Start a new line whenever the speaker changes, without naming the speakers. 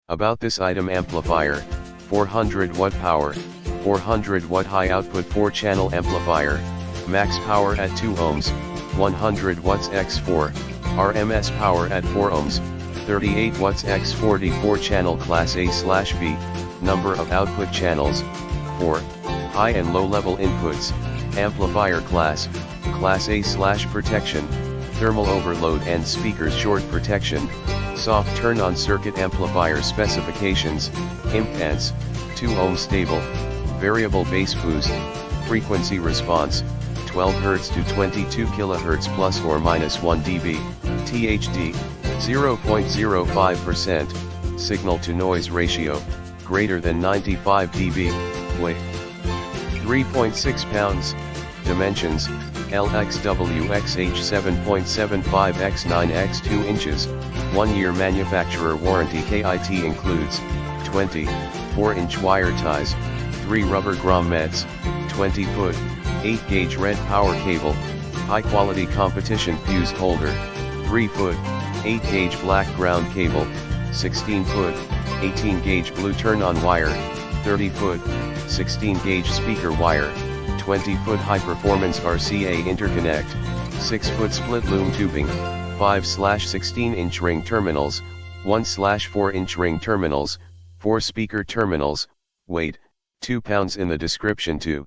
About this item: amplifier, 400 watt power, 400 watt high output 4-channel amplifier, max power at 2 ohms, 100 watts x4, RMS power at 4 ohms, 38 watts x40 4-channel class A/B, number of output channels, 4, high and low level inputs, amplifier class A/protection, thermal overload and speakers short protection, soft turn-on circuit amplifier specifications, impedance, 2 ohm stable, variable bass boost, frequency response, 12 Hz to 22 kHz plus or minus 1 dB, THD, 0.05%, signal to noise ratio, greater than 95 dB, weight, 3.6 pounds, dimensions, LXWXH 7.75 x 9 x 2 inches, 1-year manufacturer warranty. Kit includes 20, 4-inch wire ties, 3 rubber grommets, 20-foot, 8-gauge red power cable, high-quality competition fuse holder, 3-foot, 8-gauge black ground cable, 16-foot, 18-gauge blue turn-on wire, 30-foot, 16-gauge speaker wire, 20-foot high-performance RCA interconnect, 6-foot split loom tubing, 5/16-inch ring terminals, 1/4-inch ring terminals, 4 speaker terminals, weight, 2 pounds in the description too.